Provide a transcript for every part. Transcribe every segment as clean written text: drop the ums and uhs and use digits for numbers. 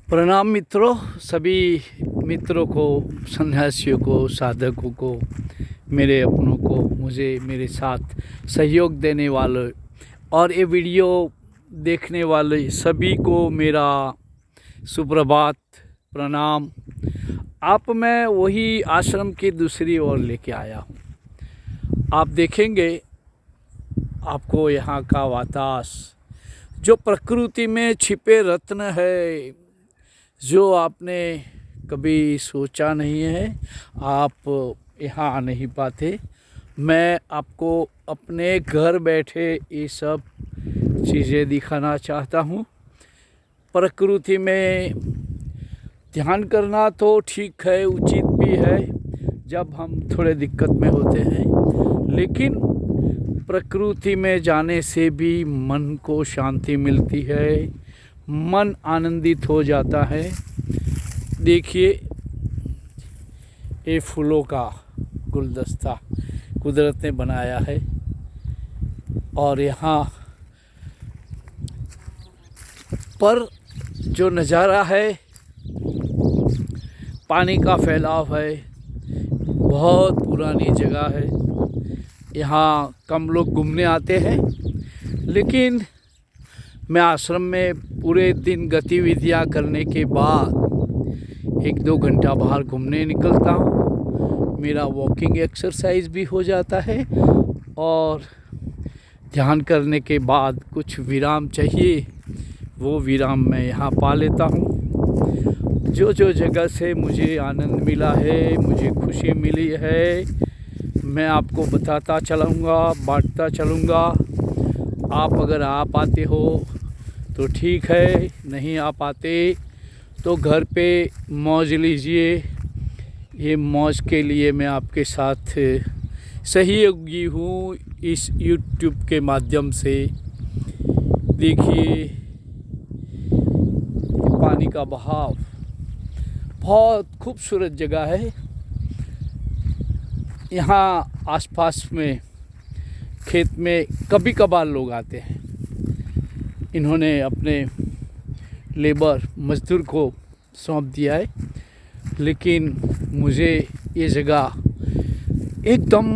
प्रणाम मित्रों, सभी मित्रों को, सन्यासियों को, साधकों को, मेरे अपनों को, मुझे मेरे साथ सहयोग देने वाले और ये वीडियो देखने वाले सभी को मेरा सुप्रभात, प्रणाम। आप मैं वही आश्रम की दूसरी ओर लेके आया हूँ। आप देखेंगे आपको यहाँ का वातावरण, जो प्रकृति में छिपे रत्न है, जो आपने कभी सोचा नहीं है, आप यहाँ आ नहीं पाते। मैं आपको अपने घर बैठे ये सब चीज़ें दिखाना चाहता हूँ। प्रकृति में ध्यान करना तो ठीक है, उचित भी है जब हम थोड़े दिक्कत में होते हैं, लेकिन प्रकृति में जाने से भी मन को शांति मिलती है, मन आनंदित हो जाता है। देखिए, ये फूलों का गुलदस्ता कुदरत ने बनाया है और यहाँ पर जो नज़ारा है, पानी का फैलाव है, बहुत पुरानी जगह है। यहाँ कम लोग घूमने आते हैं, लेकिन मैं आश्रम में पूरे दिन गतिविधियाँ करने के बाद 1-2 घंटा बाहर घूमने निकलता हूँ। मेरा वॉकिंग एक्सरसाइज भी हो जाता है और ध्यान करने के बाद कुछ विराम चाहिए, वो विराम मैं यहाँ पा लेता हूँ। जो जगह से मुझे आनंद मिला है, मुझे खुशी मिली है, मैं आपको बताता चलूँगा, बांटता चलूँगा। आप अगर आ पाते हो तो ठीक है, नहीं आ पाते तो घर पे मौज लीजिए। ये मौज के लिए मैं आपके साथ सहयोगी हूँ इस YouTube के माध्यम से। देखिए, पानी का बहाव, बहुत खूबसूरत जगह है। यहाँ आसपास में खेत में कभी कभार लोग आते हैं। इन्होंने अपने लेबर मजदूर को सौंप दिया है, लेकिन मुझे ये जगह एकदम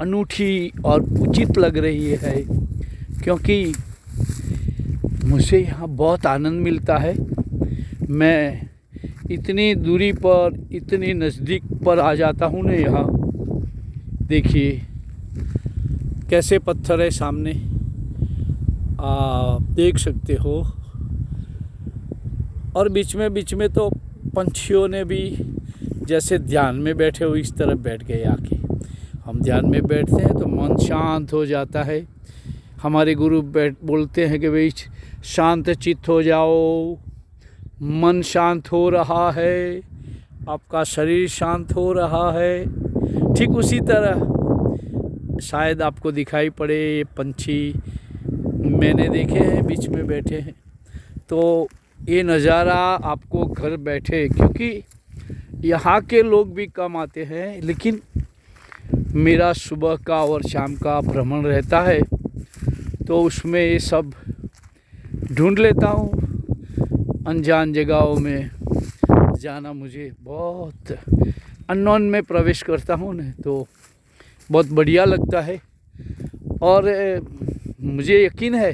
अनूठी और उचित लग रही है, क्योंकि मुझे यहाँ बहुत आनंद मिलता है। मैं इतनी दूरी पर, इतनी नज़दीक पर आ जाता हूँ ना। यहाँ देखिए कैसे पत्थर है सामने, आप देख सकते हो। और बीच में तो पंछियों ने भी जैसे ध्यान में बैठे हो, इस तरफ बैठ गए आके। हम ध्यान में बैठते हैं तो मन शांत हो जाता है। हमारे गुरु बोलते हैं कि भाई शांत चित्त हो जाओ, मन शांत हो रहा है, आपका शरीर शांत हो रहा है। ठीक उसी तरह शायद आपको दिखाई पड़े, ये पंछी मैंने देखे हैं, बीच में बैठे हैं। तो ये नज़ारा आपको घर बैठे, क्योंकि यहाँ के लोग भी कम आते हैं, लेकिन मेरा सुबह का और शाम का भ्रमण रहता है, तो उसमें ये सब ढूंढ लेता हूँ। अनजान जगहों में जाना मुझे बहुत, अननोन में प्रवेश करता हूँ ना, तो बहुत बढ़िया लगता है। और मुझे यकीन है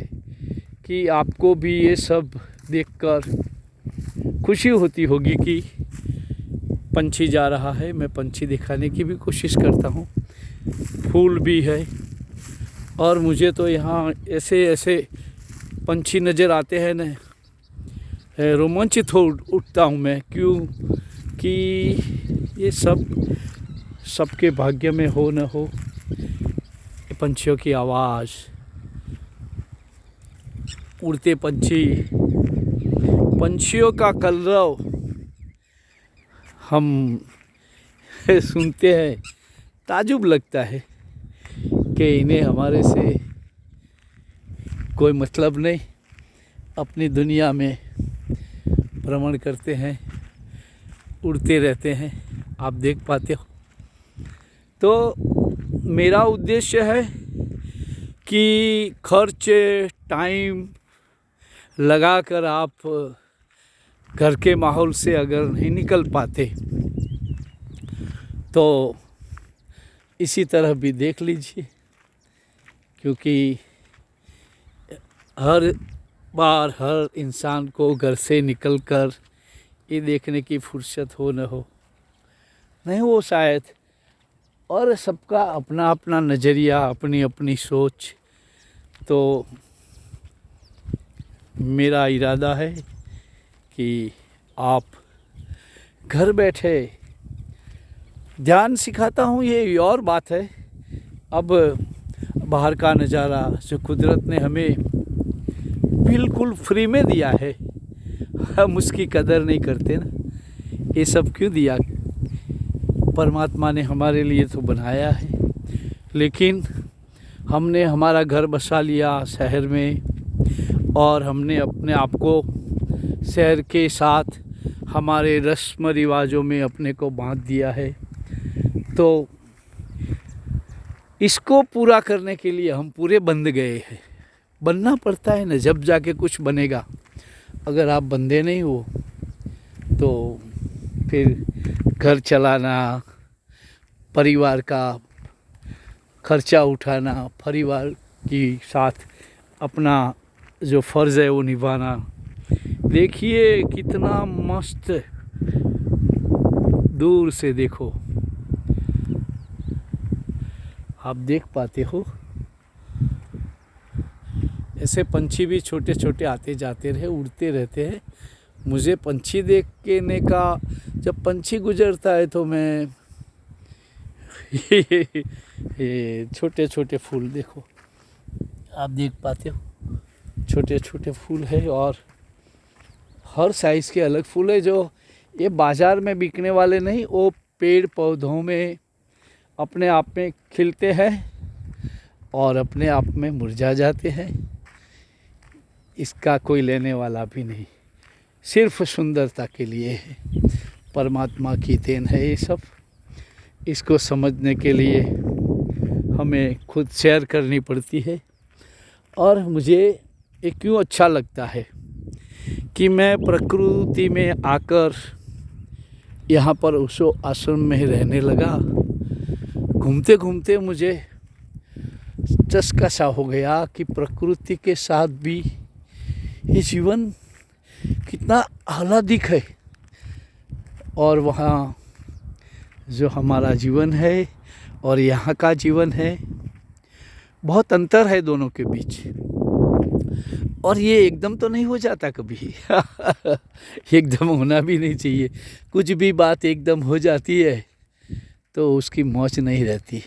कि आपको भी ये सब देखकर खुशी होती होगी कि पंछी जा रहा है। मैं पंछी दिखाने की भी कोशिश करता हूँ, फूल भी है। और मुझे तो यहाँ ऐसे ऐसे पंछी नज़र आते हैं न, रोमांचित हो उठता हूँ मैं, क्यों कि ये सब सबके भाग्य में हो न हो। पंछियों की आवाज़, उड़ते पंछी, पंछियों का कलरव हम सुनते हैं, ताजुब लगता है कि इन्हें हमारे से कोई मतलब नहीं, अपनी दुनिया में भ्रमण करते हैं, उड़ते रहते हैं। आप देख पाते हो। तो मेरा उद्देश्य है कि खर्च टाइम लगाकर आप घर के माहौल से अगर नहीं निकल पाते तो इसी तरह भी देख लीजिए, क्योंकि हर बार हर इंसान को घर से निकलकर ये देखने की फुर्सत हो न हो, नहीं हो शायद। और सबका अपना अपना नज़रिया, अपनी अपनी सोच। तो मेरा इरादा है कि आप घर बैठे, ध्यान सिखाता हूँ ये और बात है। अब बाहर का नज़ारा जो कुदरत ने हमें बिल्कुल फ्री में दिया है, हम उसकी कदर नहीं करते ना। ये सब क्यों दिया? परमात्मा ने हमारे लिए तो बनाया है, लेकिन हमने हमारा घर बसा लिया शहर में, और हमने अपने आप को शहर के साथ हमारे रस्म रिवाजों में अपने को बांध दिया है। तो इसको पूरा करने के लिए हम पूरे बंध गए हैं। बनना पड़ता है ना, जब जाके कुछ बनेगा। अगर आप बंधे नहीं हो तो फिर घर चलाना, परिवार का खर्चा उठाना, परिवार की साथ अपना जो फ़र्ज़ है वो निभाना। देखिए कितना मस्त, दूर से देखो, आप देख पाते हो। ऐसे पंछी भी छोटे छोटे आते जाते रहे, उड़ते रहते हैं। मुझे पंछी देखने का, जब पंछी गुजरता है तो मैं ये छोटे छोटे फूल देखो, आप देख पाते हो, छोटे छोटे फूल है, और हर साइज़ के अलग फूल है, जो ये बाज़ार में बिकने वाले नहीं, वो पेड़ पौधों में अपने आप में खिलते हैं और अपने आप में मुरझा जाते हैं। इसका कोई लेने वाला भी नहीं, सिर्फ सुंदरता के लिए है। परमात्मा की देन है ये सब। इसको समझने के लिए हमें खुद शेयर करनी पड़ती है। और मुझे ये क्यों अच्छा लगता है कि मैं प्रकृति में आकर यहाँ पर ओशो आश्रम में रहने लगा। घूमते घूमते मुझे चस्का सा हो गया कि प्रकृति के साथ भी ये जीवन कितना आह्लादिक है, और वहाँ जो हमारा जीवन है और यहाँ का जीवन है, बहुत अंतर है दोनों के बीच। और ये एकदम तो नहीं हो जाता कभी एकदम होना भी नहीं चाहिए। कुछ भी बात एकदम हो जाती है तो उसकी मौज नहीं रहती।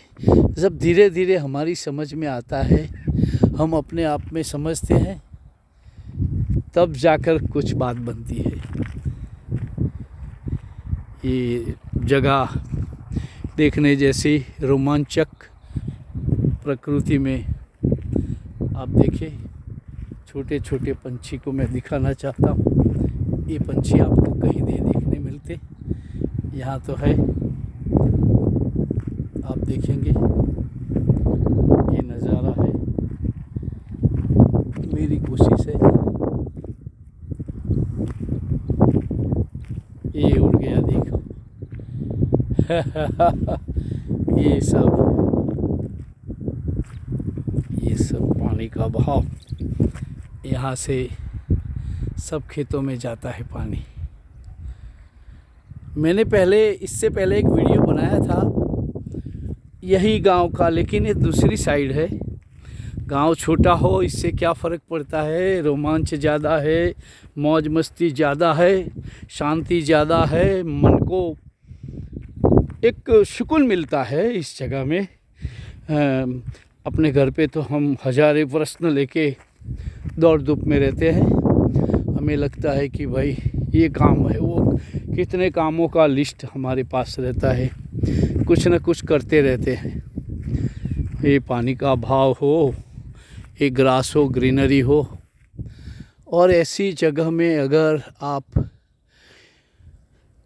जब धीरे धीरे हमारी समझ में आता है, हम अपने आप में समझते हैं, तब जाकर कुछ बात बनती है। ये जगह देखने जैसी रोमांचक प्रकृति में, आप देखिए छोटे छोटे पंछी को मैं दिखाना चाहता हूँ। ये पंछी आपको कहीं नहीं देखने मिलते, यहाँ तो है, आप देखेंगे। ये नज़ारा है, मेरी कोशिश है। ये उड़ गया देखो ये सब पानी का बहाव, यहाँ से सब खेतों में जाता है पानी। मैंने इससे पहले एक वीडियो बनाया था यही गांव का, लेकिन ये दूसरी साइड है। गांव छोटा हो इससे क्या फ़र्क पड़ता है, रोमांच ज़्यादा है, मौज मस्ती ज़्यादा है, शांति ज़्यादा है, मन को एक सुकून मिलता है इस जगह में। अपने घर पे तो हम हज़ारों प्रश्न लेके दौड़ धूप में रहते हैं। हमें लगता है कि भाई ये काम है, वो कितने कामों का लिस्ट हमारे पास रहता है, कुछ न कुछ करते रहते हैं। ये पानी का भाव हो, ये ग्रास हो, ग्रीनरी हो, और ऐसी जगह में अगर आप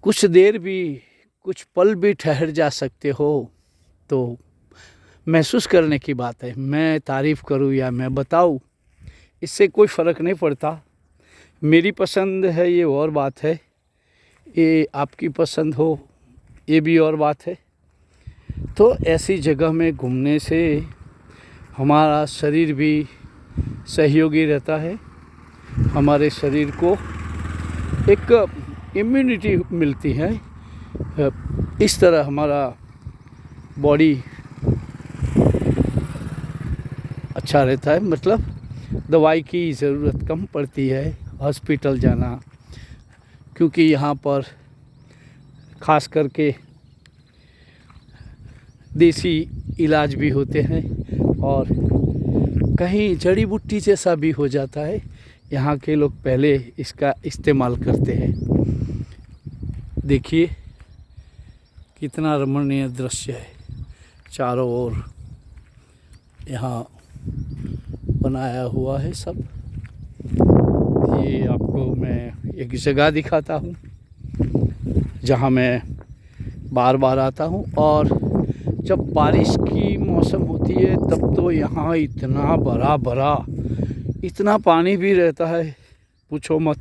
कुछ देर भी, कुछ पल भी ठहर जा सकते हो तो महसूस करने की बात है। मैं तारीफ़ करूं या मैं बताऊं, इससे कोई फ़र्क नहीं पड़ता, मेरी पसंद है ये और बात है, ये आपकी पसंद हो ये भी और बात है। तो ऐसी जगह में घूमने से हमारा शरीर भी सहयोगी रहता है, हमारे शरीर को एक इम्यूनिटी मिलती है। इस तरह हमारा बॉडी अच्छा रहता है, मतलब दवाई की ज़रूरत कम पड़ती है हॉस्पिटल जाना, क्योंकि यहाँ पर ख़ास करके देसी इलाज भी होते हैं और कहीं जड़ी बूटी जैसा भी हो जाता है, यहाँ के लोग पहले इसका इस्तेमाल करते हैं। देखिए कितना रमणीय दृश्य है, चारों ओर यहाँ बनाया हुआ है सब। ये आपको मैं एक जगह दिखाता हूँ जहाँ मैं बार बार आता हूँ, और जब बारिश की मौसम होती है तब तो यहाँ इतना बड़ा बड़ा इतना पानी भी रहता है, पूछो मत।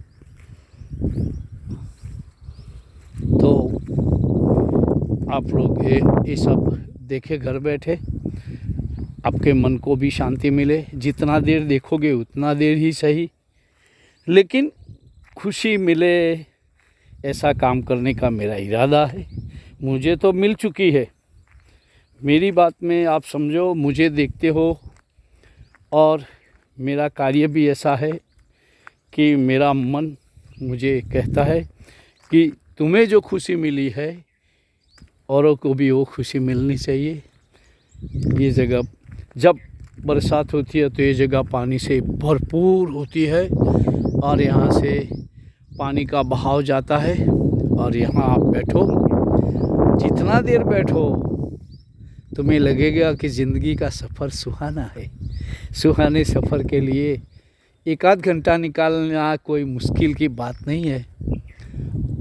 तो आप लोग ये सब देखे घर बैठे, आपके मन को भी शांति मिले। जितना देर देखोगे उतना देर ही सही, लेकिन खुशी मिले ऐसा काम करने का मेरा इरादा है। मुझे तो मिल चुकी है, मेरी बात में आप समझो, मुझे देखते हो। और मेरा कार्य भी ऐसा है कि मेरा मन मुझे कहता है कि तुम्हें जो खुशी मिली है औरों को भी वो खुशी मिलनी चाहिए। ये जगह जब बरसात होती है तो ये जगह पानी से भरपूर होती है और यहाँ से पानी का बहाव जाता है, और यहाँ आप बैठो, जितना देर बैठो तुम्हें लगेगा कि ज़िंदगी का सफ़र सुहाना है। सुहाने सफ़र के लिए एक आध घंटा निकालना कोई मुश्किल की बात नहीं है।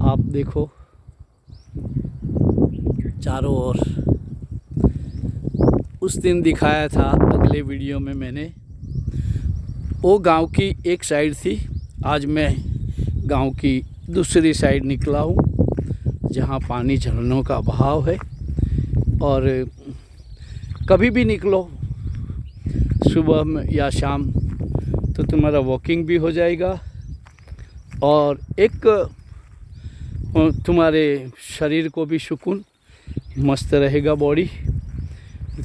आप देखो चारों ओर, उस दिन दिखाया था अगले वीडियो में मैंने, वो गांव की एक साइड थी, आज मैं गांव की दूसरी साइड निकला हूँ जहाँ पानी झरनों का बहाव है। और कभी भी निकलो सुबह में या शाम तो तुम्हारा वॉकिंग भी हो जाएगा और एक तुम्हारे शरीर को भी सुकून, मस्त रहेगा बॉडी।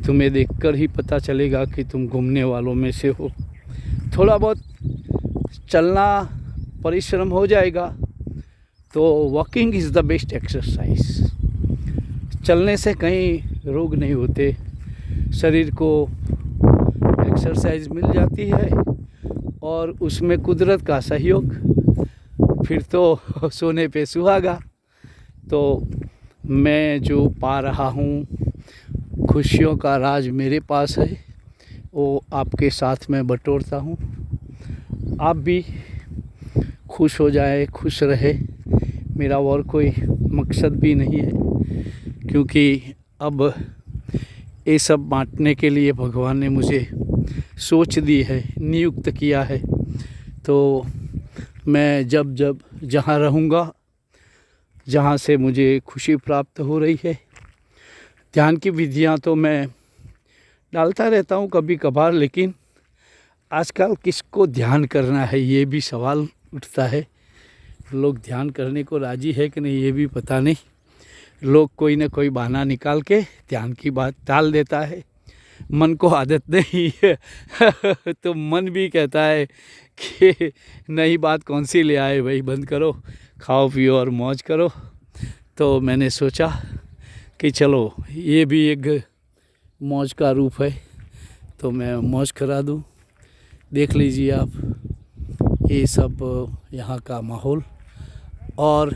तुम्हें देखकर ही पता चलेगा कि तुम घूमने वालों में से हो। थोड़ा बहुत चलना परिश्रम हो जाएगा, तो walking is the best exercise. चलने से कहीं रोग नहीं होते, शरीर को एक्सरसाइज मिल जाती है और उसमें कुदरत का सहयोग, फिर तो सोने पे सुहागा। तो मैं जो पा रहा हूँ, खुशियों का राज मेरे पास है, वो आपके साथ में बटोरता हूँ। आप भी खुश हो जाए, खुश रहे, मेरा और कोई मकसद भी नहीं है, क्योंकि अब ये सब बांटने के लिए भगवान ने मुझे सोच दी है, नियुक्त किया है। तो मैं जब जब जहाँ रहूँगा, जहाँ से मुझे खुशी प्राप्त हो रही है, ध्यान की विधियाँ तो मैं डालता रहता हूँ कभी कभार, लेकिन आजकल किसको ध्यान करना है ये भी सवाल उठता है। लोग ध्यान करने को राजी है कि नहीं ये भी पता नहीं। लोग कोई ना कोई बहाना निकाल के ध्यान की बात टाल देता है। मन को आदत नहीं है तो मन भी कहता है कि नई बात कौन सी ले आए भाई, बंद करो, खाओ पियो और मौज करो। तो मैंने सोचा कि चलो ये भी एक मौज का रूप है, तो मैं मौज करा दूँ। देख लीजिए आप ये सब यहाँ का माहौल। और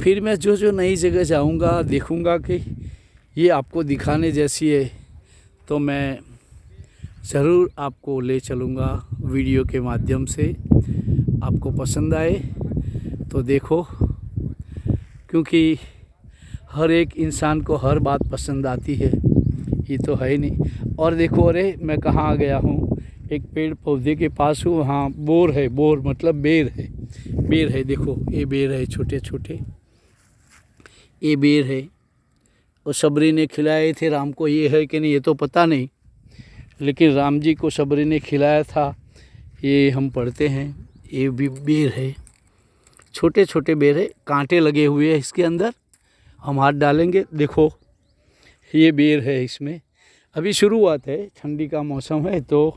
फिर मैं जो जो नई जगह जाऊँगा, देखूँगा कि ये आपको दिखाने जैसी है, तो मैं ज़रूर आपको ले चलूँगा वीडियो के माध्यम से। आपको पसंद आए तो देखो, क्योंकि हर एक इंसान को हर बात पसंद आती है, ये तो है ही नहीं। और देखो, अरे मैं कहाँ आ गया हूँ, एक पेड़ पौधे के पास हूँ, वहाँ बोर है, बोर मतलब बेर है। बेर है, देखो ये बेर है छोटे छोटे, ये बेर है। और सबरी ने खिलाए थे राम को, ये है कि नहीं ये तो पता नहीं, लेकिन राम जी को सबरी ने खिलाया था, ये हम पढ़ते हैं। ये भी बेर है, छोटे छोटे बेर है, कांटे लगे हुए हैं इसके अंदर, हम हाथ डालेंगे, देखो ये बेर है। इसमें अभी शुरुआत है, ठंडी का मौसम है तो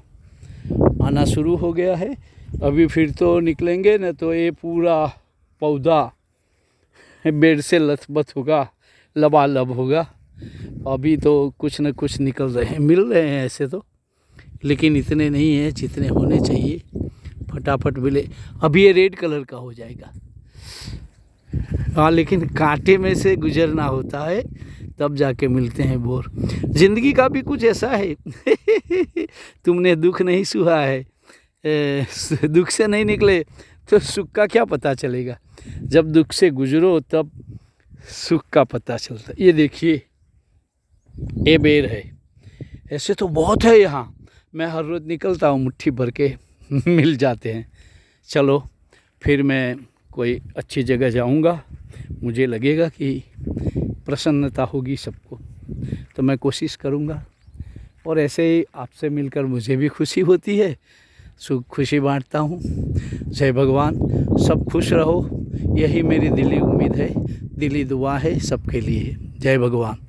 आना शुरू हो गया है। अभी फिर तो निकलेंगे न तो ये पूरा पौधा बेर से लथपथ होगा, लबालब होगा। अभी तो कुछ न कुछ निकल रहे हैं, मिल रहे हैं ऐसे तो, लेकिन इतने नहीं हैं जितने होने चाहिए। फटाफट मिले, अभी ये रेड कलर का हो जाएगा। हाँ, लेकिन कांटे में से गुजरना होता है तब जाके मिलते हैं बोर। ज़िंदगी का भी कुछ ऐसा है तुमने दुख नहीं सुहा है, दुख से नहीं निकले तो सुख का क्या पता चलेगा। जब दुख से गुजरो तब सुख का पता चलता। ये देखिए ये बेर है, ऐसे तो बहुत है यहाँ, मैं हर रोज़ निकलता हूँ, मुट्ठी भर के मिल जाते हैं। चलो फिर मैं कोई अच्छी जगह जाऊँगा, मुझे लगेगा कि प्रसन्नता होगी सबको, तो मैं कोशिश करूँगा। और ऐसे ही आपसे मिलकर मुझे भी खुशी होती है, सुख खुशी बांटता हूँ। जय भगवान, सब खुश रहो, यही मेरी दिली उम्मीद है, दिली दुआ है सबके लिए। जय भगवान।